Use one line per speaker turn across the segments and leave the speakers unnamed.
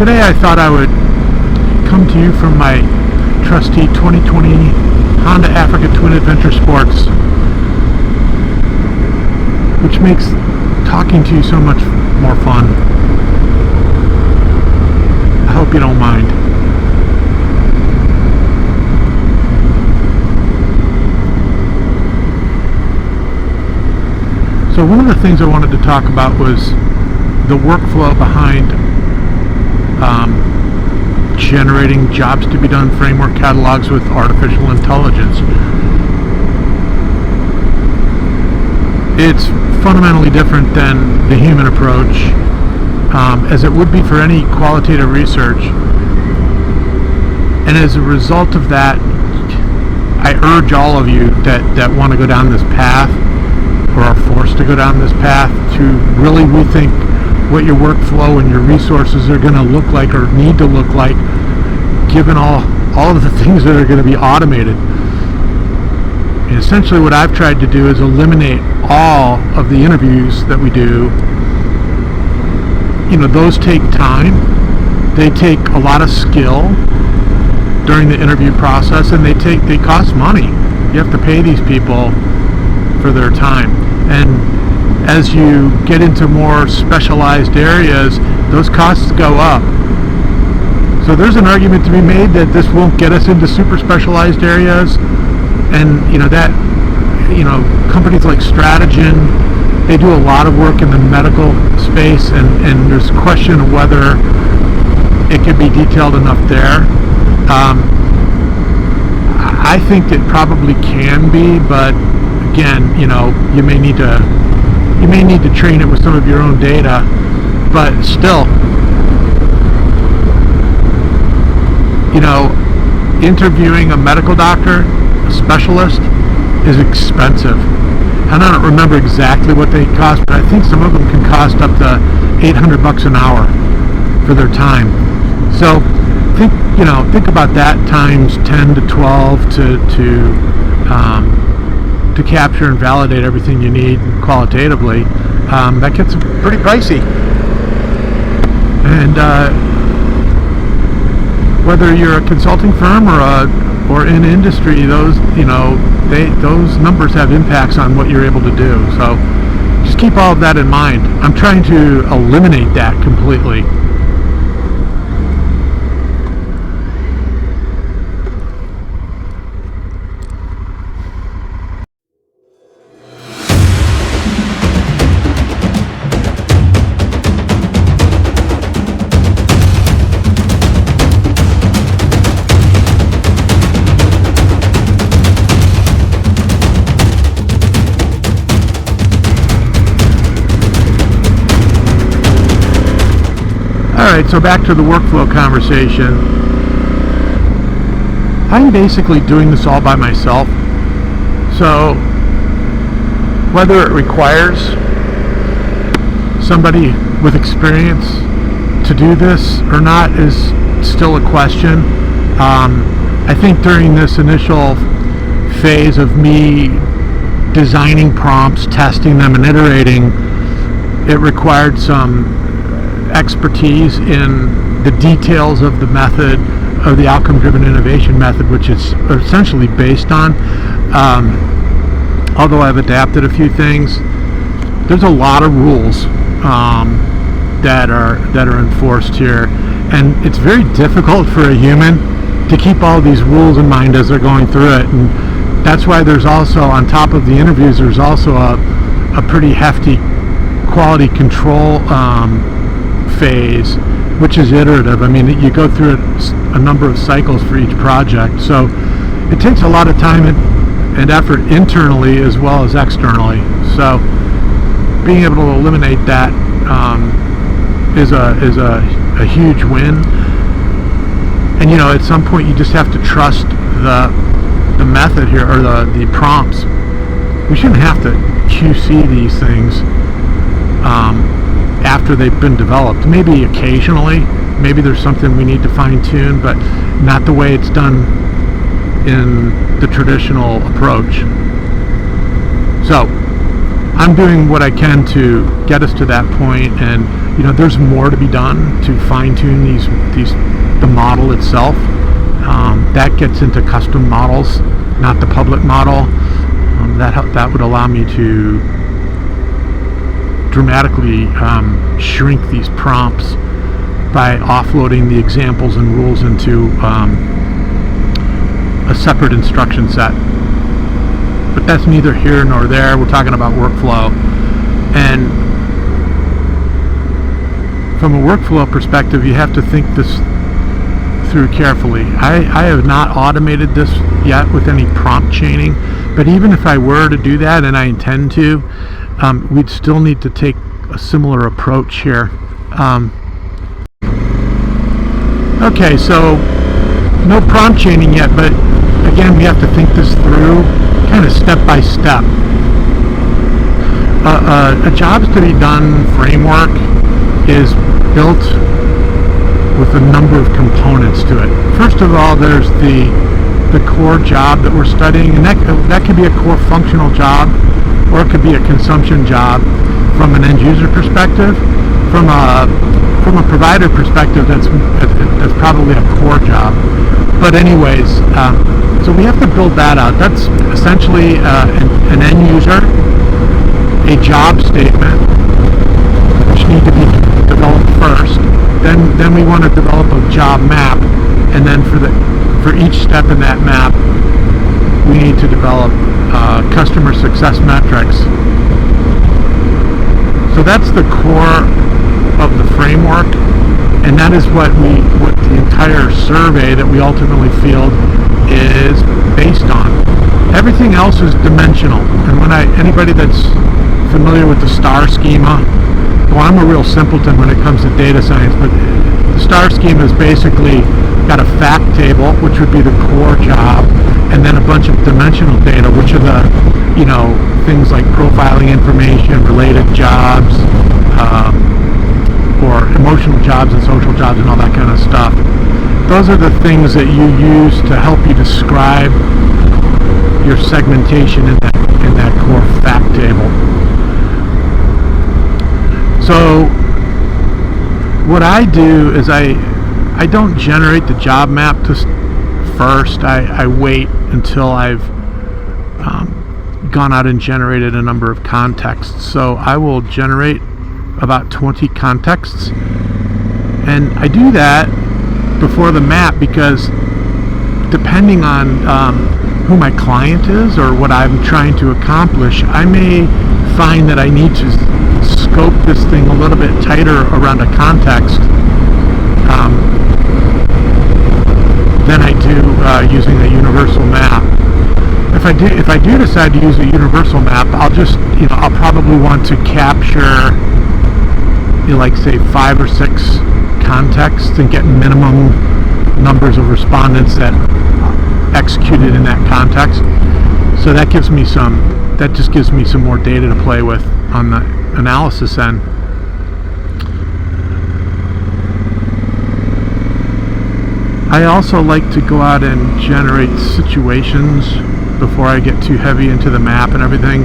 Today I thought I would come to you from my trusty 2020 Honda Africa Twin Adventure Sports, which makes talking to you so much more fun. I hope you don't mind. So one of the things I wanted to talk about was the workflow behind generating jobs to be done framework catalogs with artificial intelligence. It's fundamentally different than the human approach, as it would be for any qualitative research. And as a result of that, I urge all of you that want to go down this path, or are forced to go down this path, to really rethink what your workflow and your resources are going to look like or need to look like, given all of the things that are going to be automated. And essentially what I've tried to do is eliminate all of the interviews that we do. You know, those take time. They take a lot of skill during the interview process, and they cost money. You have to pay these people for their time. And as you get into more specialized areas, those costs go up. So there's an argument to be made that this won't get us into super specialized areas. And companies like Stratagen, they do a lot of work in the medical space, and there's a question of whether it could be detailed enough there. I think it probably can be, but again, you may need to train it with some of your own data, but still, interviewing a medical doctor, a specialist, is expensive. And I don't remember exactly what they cost, but I think some of them can cost up to $800 an hour for their time. So think about that times 10 to 12 to capture and validate everything you need qualitatively. That gets pretty pricey. And whether you're a consulting firm or in industry, those numbers have impacts on what you're able to do. So just keep all of that in mind. I'm trying to eliminate that completely. Alright, so back to the workflow conversation. I'm basically doing this all by myself. So whether it requires somebody with experience to do this or not is still a question. I think during this initial phase of me designing prompts, testing them, and iterating, it required some expertise in the details of the method, of the outcome-driven innovation method, which it's essentially based on. Although I've adapted a few things, there's a lot of rules that are enforced here, and it's very difficult for a human to keep all these rules in mind as they're going through it. And that's why there's also, on top of the interviews, there's also a pretty hefty quality control phase, which is iterative. I mean, you go through a number of cycles for each project, so it takes a lot of time and effort internally as well as externally. So being able to eliminate that is a huge win. And at some point you just have to trust the method here, or the prompts. We shouldn't have to QC these things after they've been developed. Maybe occasionally, maybe there's something we need to fine-tune, but not the way it's done in the traditional approach. So I'm doing what I can to get us to that point, and there's more to be done to fine-tune the model itself. That gets into custom models, not the public model. That would allow me to dramatically shrink these prompts by offloading the examples and rules into a separate instruction set. But that's neither here nor there. We're talking about workflow. And from a workflow perspective, you have to think this through carefully. I have not automated this yet with any prompt chaining, but even if I were to do that, and I intend to, we'd still need to take a similar approach here. Okay, so no prompt chaining yet, but again, we have to think this through kind of step by step. A jobs to be done framework is built with a number of components to it. First of all, there's the core job that we're studying, and that could be a core functional job, or it could be a consumption job from an end user perspective. From a provider perspective, that's probably a core job. But anyways, so we have to build that out. That's essentially an end user, a job statement, which need to be developed first. Then we want to develop a job map, and then for each step in that map, we need to develop customer success metrics. So that's the core of the framework, and that is what the entire survey that we ultimately field is based on. Everything else is dimensional, and anybody that's familiar with the STAR schema, well, I'm a real simpleton when it comes to data science, but the STAR schema is basically got a fact table, which would be the core job, and then a bunch of dimensional data, which are the, things like profiling information, related jobs, or emotional jobs and social jobs and all that kind of stuff. Those are the things that you use to help you describe your segmentation in that core fact table. So what I do is I don't generate the job map first. I wait until I've gone out and generated a number of contexts. So I will generate about 20 contexts, and I do that before the map because depending on who my client is or what I'm trying to accomplish, I may find that I need to scope this thing a little bit tighter around a context than I do using a universal map. If I do decide to use a universal map, I'll probably want to capture like say 5 or 6 contexts and get minimum numbers of respondents that executed in that context. So that just gives me some more data to play with on the analysis end. I also like to go out and generate situations before I get too heavy into the map and everything.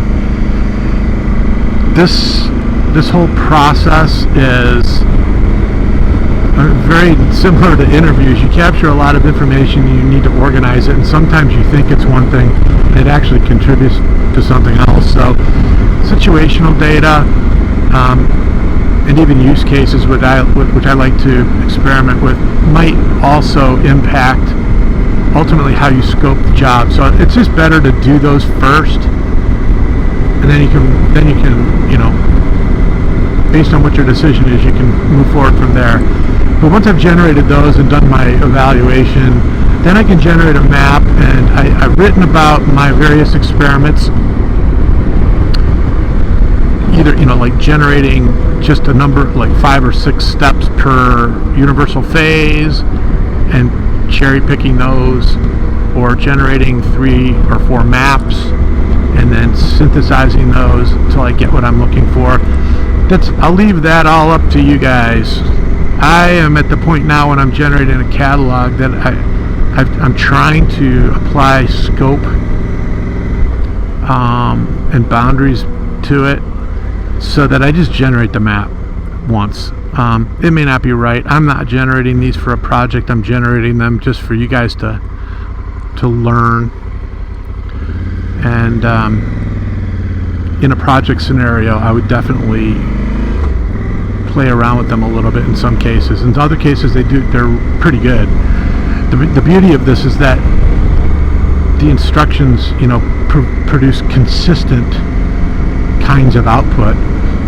This whole process is very similar to interviews. You capture a lot of information, you need to organize it, and sometimes you think it's one thing and it actually contributes to something else. So situational data and even use cases which I like to experiment with might also impact ultimately how you scope the job. So it's just better to do those first, and then you can based on what your decision is, you can move forward from there. But once I've generated those and done my evaluation, then I can generate a map, and I've written about my various experiments, either like generating just a number, like 5 or 6 steps per universal phase and cherry picking those, or generating 3 or 4 maps and then synthesizing those until I get what I'm looking for. I'll leave that all up to you guys. I am at the point now when I'm generating a catalog that I'm trying to apply scope and boundaries to it, so that I just generate the map once. It may not be right. I'm not generating these for a project. I'm generating them just for you guys to learn. And in a project scenario, I would definitely play around with them a little bit in some cases. In other cases, they're pretty good. The beauty of this is that the instructions, produce consistent kinds of output,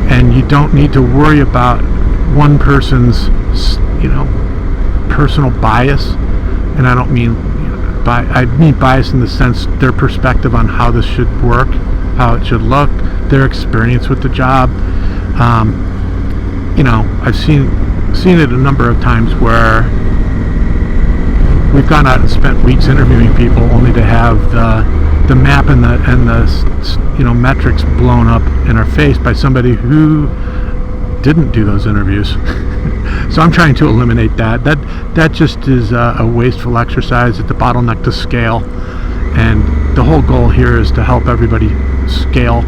and you don't need to worry about one person's, personal bias. And I don't mean, I mean bias in the sense their perspective on how this should work, how it should look, their experience with the job. I've seen it a number of times where we've gone out and spent weeks interviewing people only to have the map and the metrics blown up in our face by somebody who didn't do those interviews. So I'm trying to eliminate that. That just is a wasteful exercise. It's a bottleneck to scale, and the whole goal here is to help everybody scale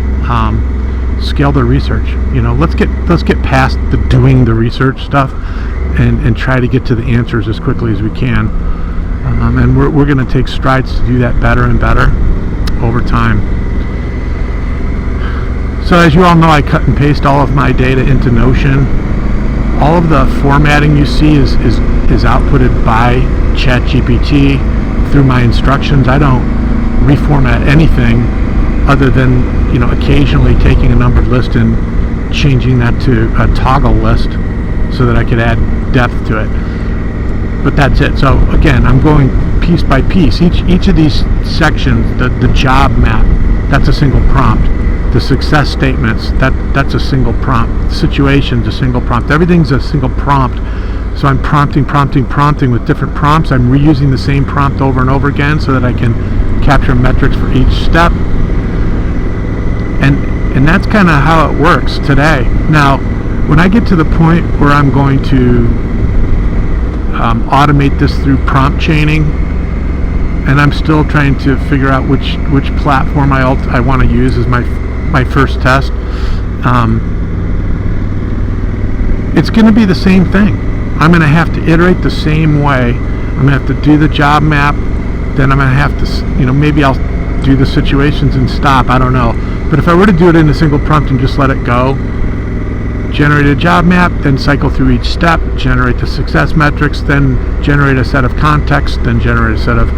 their research. Let's get past the doing the research stuff and try to get to the answers as quickly as we can. And we're going to take strides to do that better and better over time. So as you all know, I cut and paste all of my data into Notion. All of the formatting you see is outputted by ChatGPT through my instructions. I don't reformat anything other than occasionally taking a numbered list and changing that to a toggle list so that I could add depth to it. But that's it. So again, I'm going piece by piece. Each of these sections, the job map, that's a single prompt. The success statements, that's a single prompt. Situations, a single prompt. Everything's a single prompt. So I'm prompting with different prompts. I'm reusing the same prompt over and over again so that I can capture metrics for each step. And that's kind of how it works today. Now, when I get to the point where I'm going to automate this through prompt chaining, and I'm still trying to figure out which platform I want to use as my first test, it's going to be the same thing. I'm going to have to iterate the same way. I'm going to have to do the job map, then I'm going to have to, maybe I'll do the situations and stop, I don't know. But if I were to do it in a single prompt and just let it go, generate a job map, then cycle through each step, generate the success metrics, then generate a set of context, then generate a set of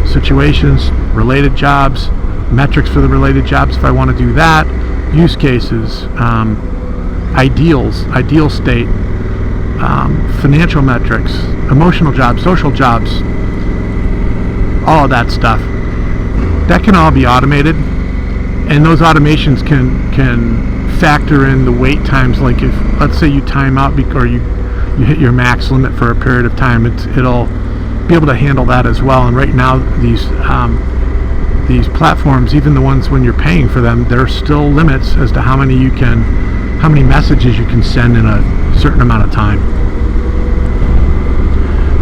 situations, related jobs, metrics for the related jobs if I want to do that, use cases, ideal state, financial metrics, emotional jobs, social jobs, all of that stuff. That can all be automated, and those automations can factor in the wait times. Like if, let's say, you time out or you hit your max limit for a period of time, it'll be able to handle that as well. And right now, these platforms, even the ones when you're paying for them, there are still limits as to how many messages you can send in a certain amount of time.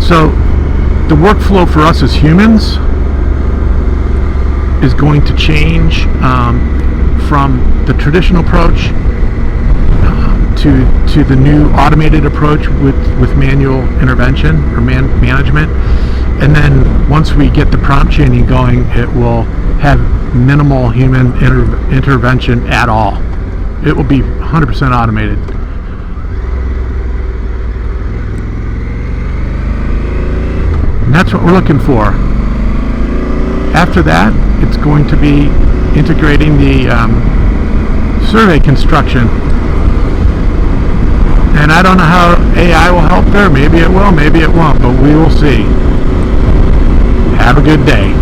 So the workflow for us as humans is going to change from the traditional approach to the new automated approach with manual intervention or management. And then once we get the prompt chaining going, it will have minimal human intervention at all. It will be 100% automated. And that's what we're looking for. After that, it's going to be integrating the survey construction. And I don't know how AI will help there. Maybe it will, maybe it won't, but we will see. Have a good day.